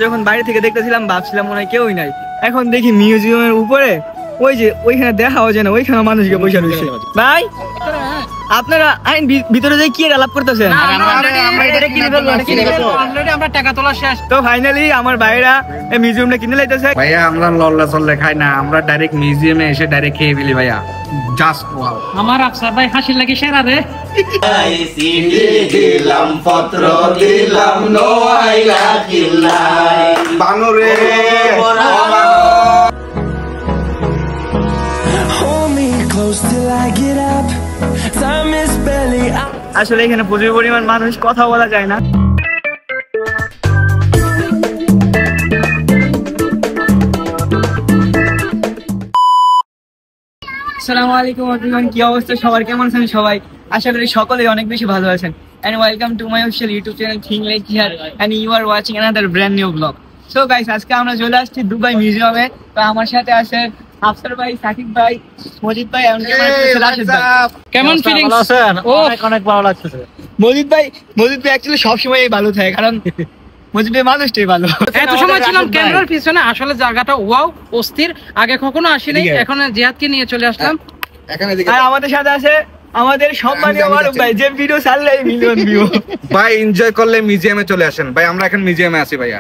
যখন বাইরে থেকে দেখতেছিলাম ভাবছিলাম মনে হয় কেউই নাই, এখন দেখি মিউজিয়ামের উপরে ওই যে ওইখানে দেখাও যায় না, ওইখানে মানুষকে বসে রয়েছে। ভাই আপনারা আইন ভিতরে যে কি আলাপ করতেছেন? তো ফাইনালি আমার ভাইরা এই মিউজিয়ামটা কিনে লাইতেছে। ভাইয়া আমরা লল্লা চল্লে খাই না, আমরা ডাইরেক্ট মিউজিয়ামে এসে ডাইরেক্ট খেয়ে ফেলি ভাইয়া। Just wow. আমার আফসার ভাই হাসির লাগে সেরা রে। দিলাম পত্র দিলাম নো আইলা কিল্লাই বানরে আসলে এখানে প্রচুর পরিমাণ মানুষ, কথা বলা যায় না। আসসালামু আলাইকুম এভরিওয়ান, কি অবস্থা সবার, কেমন আছেন সবাই? আশা করি সকলেই অনেক বেশি ভালো আছেন। And welcome to my official YouTube channel thing like here and you are watching another brand new blog. So guys, আজকে আমরা চলে আসছি দুবাই মিউজিয়ামে। তো আমার সাথে আছে আফসার ভাই, সাকিব ভাই, মজিদ ভাই এবং রাশেদ ভাই। কেমন ফিলিংস আছেন? অনেক ভালো লাগতেছে। মজিদ ভাই অ্যাকচুয়ালি সব সময় ভালো থাকে, কারণ মজিদ ভাই মানুষটাই ভালো। এত সময় ছিলাম ক্যামেরার পিছনে, আসলে জায়গাটা ওয়াও, অস্থির। আগে কখনো আসিনি, এখন জিহাদকে নিয়ে চলে আসলাম। আর আমাদের সাথে আছে আমাদের সম্মানীয় মারুফ ভাই, যে ভিডিও ছাড়লে মিলিয়ন ভিউ। ভাই এনজয় করলে মিউজিয়ামে চলে আসেন ভাই, আমরা এখন মিউজিয়ামে আছি ভাইয়া।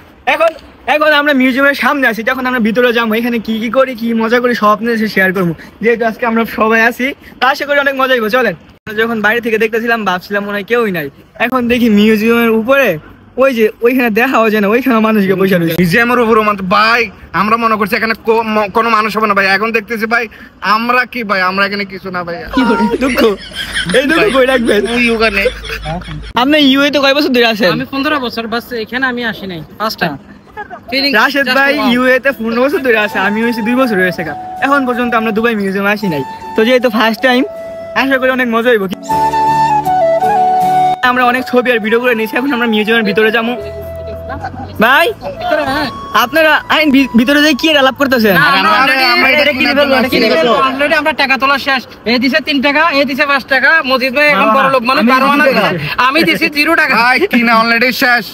এখন আমরা মিউজিয়ামের সামনে আছি, যখন আমরা ভিতরে যাবো এখানে কি কি করি, কি মজা করি সব আপনাদের সাথে শেয়ার করবো। যেহেতু আজকে আমরা সবাই আছি, তা আশা করি অনেক মজা হইব। চলেন। যখন বাইরে থেকে দেখতেছিলাম ভাবছিলাম মনে হয় কেউই নাই, এখন দেখি মিউজিয়ামের উপরে ওই যে ওইখানে দেখাও যায় না, ওইখানে মানুষকে বসে রয়েছে মিউজিয়ামের উপর। ভাই আমরা মনে করছি এখানে কোনো মানুষ হবে না ভাই, এখন দেখতেছি ভাই আমরা কি ভাই, আমরা এখানে কিছু না ভাই। দুঃখ এই দুঃখ কই রাখবেন? আপনি ইউএ তো কয় বছর ধরে আছেন? আমি 15 বছর, বাস এখানে আমি আসি নাই, ফার্স্ট টাইম। রাশেদ ভাই ইউএ তে 15 বছর ধরে আছে, আমি হয়েছি 2 বছর হয়েছে। এখন পর্যন্ত আমরা দুবাই মিউজিয়ামে আসি নাই, তো যেহেতু ফার্স্ট টাইম আশা করি অনেক মজা হইব। আমরা অনেক ছবি আর ভিডিও করে নিয়েছি, এখন আমরা মিউজিয়ামের ভিতরে যাবো। ভাই আপনারা আইন ভিতরে যে কি আলাপ করতেছেন? অলরেডি আমরা টাকা তোলা শেষ। এ দিছে 3 টাকা, এ দিছে 5 টাকা। মজিদ ভাই এখন বড় লোক মানুষ, 12 আনা দিছে, আমি দিছি 0 টাকা। ভাই কিনা অলরেডি শেষ।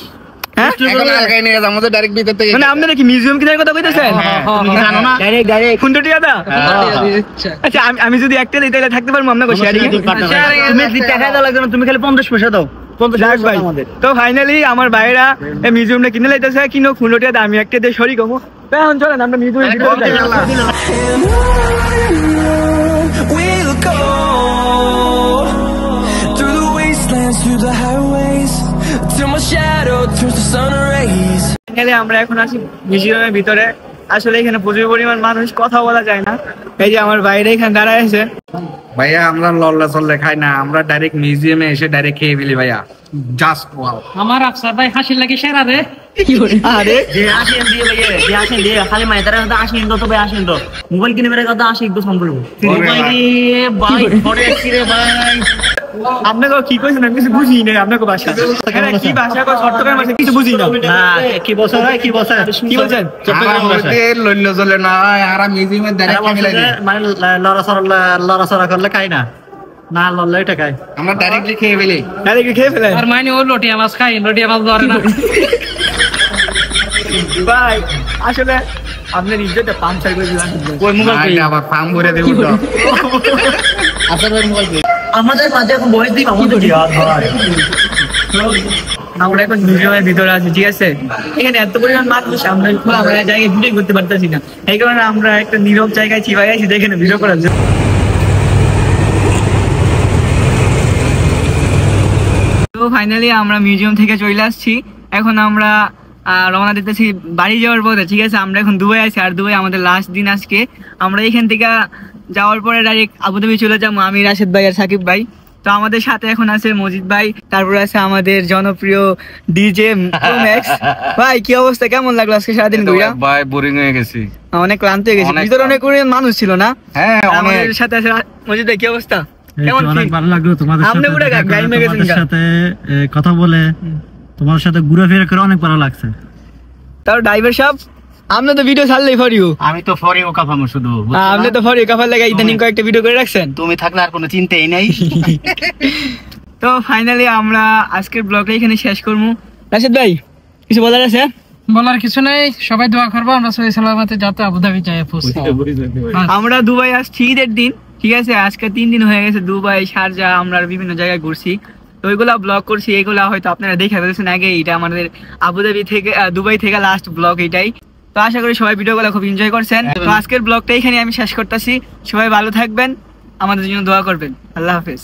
এখন আলগাই নিয়ে যাবো ডাইরেক্ট ভিতর থেকে। মানে আপনারা কি মিউজিয়াম কেনার কথা কইতেছেন? জানো না, ডাইরেক্ট কোনটা টিয়াদা? আচ্ছা আমি যদি একটা দিই তাহলে থাকতে পারবো আপনাকে শেয়ারিং এ? তুমি টাকা দাও লাগবে না, তুমি খালি 50 পয়সা দাও। 50 ভাই। তো ফাইনালি আমার ভাইরা এই মিউজিয়ামটা কিনে লাইতেছে, কিনো 15 টাকা, আমি একটা দিয়ে শরীক হবো। এখন চলেন আমরা মিউজিয়ামের ভিতরে যাই। আমরা এখন আছি মিউজিয়ামের ভিতরে। আসলে এখানে প্রচুর পরিমাণ মানুষ, কথা বলা যায় না। এই যে আমার বাইরে এখানে দাঁড়ায় আছে। ভাইয়া আমরা লল্লা চল্লে খাই না, আমরা ডাইরেক্ট মিউজিয়ামে এসে ডাইরেক্ট খেয়ে ফেলি ভাইয়া। Just wow. আমার আফসার ভাই হাসির লাগে সেরা রে। আরে যে আসেন দিয়ে লাগে, যে আসেন দিয়ে খালি মাইতারা কথা আসেন তো, তবে আসেন তো মোবাইল কিনে বেরে কথা আসে একদম সম্পর্ক ভাই পরে আসছি রে ভাই। আপনাকে কি কইছেন আমি কিছু বুঝি না, আপনাকে ভাষা কি ভাষা কয় চট্টগ্রাম ভাষা কিছু বুঝি না। না কি বলছ ভাই, কি বলছেন কি বলছেন? চট্টগ্রাম ভাষা লল্লা চলে না, আর মিউজিয়ামে ডাইরেক্ট খেয়ে ফেলি। মানে লড়াচড়া করলে খাই না, না লড়লে এটা খাই, আমরা ডাইরেক্টলি খেয়ে ফেলি। ডাইরেক্ট খেয়ে ফেলেন? আর মানে ও লটিয়া মাছ খাই, লটিয়া মাছ ধরে না ভাই। আসলে আপনার ইজ্জতটা পাঞ্চার করে দিলাম। ওই মোবাইল কই আবার ফার্ম ভরে দেব তো। আসলে ওই মোবাইল কই আমাদের মাঝে এখন বয়স দিই আমাদের ভাই। আমরা এখন মিউজিয়ামের ভিতরে আছি, ঠিক আছে? এখানে এত পরিমাণ মানুষ, আমরা খোলামেলা জায়গায় ভিডিও করতে পারতেছি না, এই কারণে আমরা একটা নীরব জায়গায় চিপাই আছি যেখানে ভিডিও করার জন্য। তো ফাইনালি আমরা মিউজিয়াম থেকে চলে আসছি। এখন আমরা রওনা দিতেছি বাড়ি যাওয়ার পথে, ঠিক আছে? আমরা এখন দুবাই আছি, আর দুবাই আমাদের লাস্ট দিন আজকে। আমরা এখান থেকে যাওয়ার পরে ডাইরেক্ট আবুধাবি চলে যাবো, আমি, রাশেদ ভাই আর সাকিব ভাই। তো আমাদের সাথে এখন আছে মজিদ ভাই, তারপর আছে আমাদের জনপ্রিয় ডিজে ম্যাক্স ভাই। কি অবস্থা, কেমন লাগলো আজকে সারাদিন ঘুরে? ভাই বোরিং হয়ে গেছি, অনেক ক্লান্ত হয়ে গেছি। ভিতরে অনেক মানুষ ছিল না? হ্যাঁ আমাদের সাথে আছে মজিদ ভাই, কি অবস্থা? অনেক ভালো লাগলো তোমাদের সাথে কথা বলে, তোমার সাথে ঘুরাফেরা করে অনেক ভালো লাগছে। তার ড্রাইভার সাহেব আপনি তো ভিডিও ছাড়লেই ফর ইউ। আমি তো ফর ইউ কাফামো শুধু, আপনি তো ফর ইউ কাফার লাগা ইদানিং কয়েকটা ভিডিও করে রাখছেন। তুমি থাকলে আর কোনো চিন্তাই নাই। তো ফাইনালি আমরা আজকের ব্লগটা এখানে শেষ করবো। রাশেদ ভাই কিছু বলার আছে? বলার কিছু নেই, সবাই দোয়া করবো আমরা সহি সালামতে যাতে আবুধাবি যাই পৌঁছি। আমরা দুবাই আসছি ঈদের দিন, ঠিক আছে। আজকে 3 দিন হয়ে গেছে দুবাই, শারজা, আমরা বিভিন্ন জায়গায় ঘুরছি। তো ওইগুলা ব্লগ করছি, এইগুলা হয়তো আপনারা দেখে ফেলেছেন আগে। এটা আমাদের আবুধাবি থেকে দুবাই থেকে লাস্ট ব্লগ এটাই। তো আশা করি সবাই ভিডিওগুলো খুব এনজয় করছেন। তো আজকের ব্লগটা এখানে আমি শেষ করতেছি। সবাই ভালো থাকবেন, আমাদের জন্য দোয়া করবেন। আল্লাহ হাফেজ।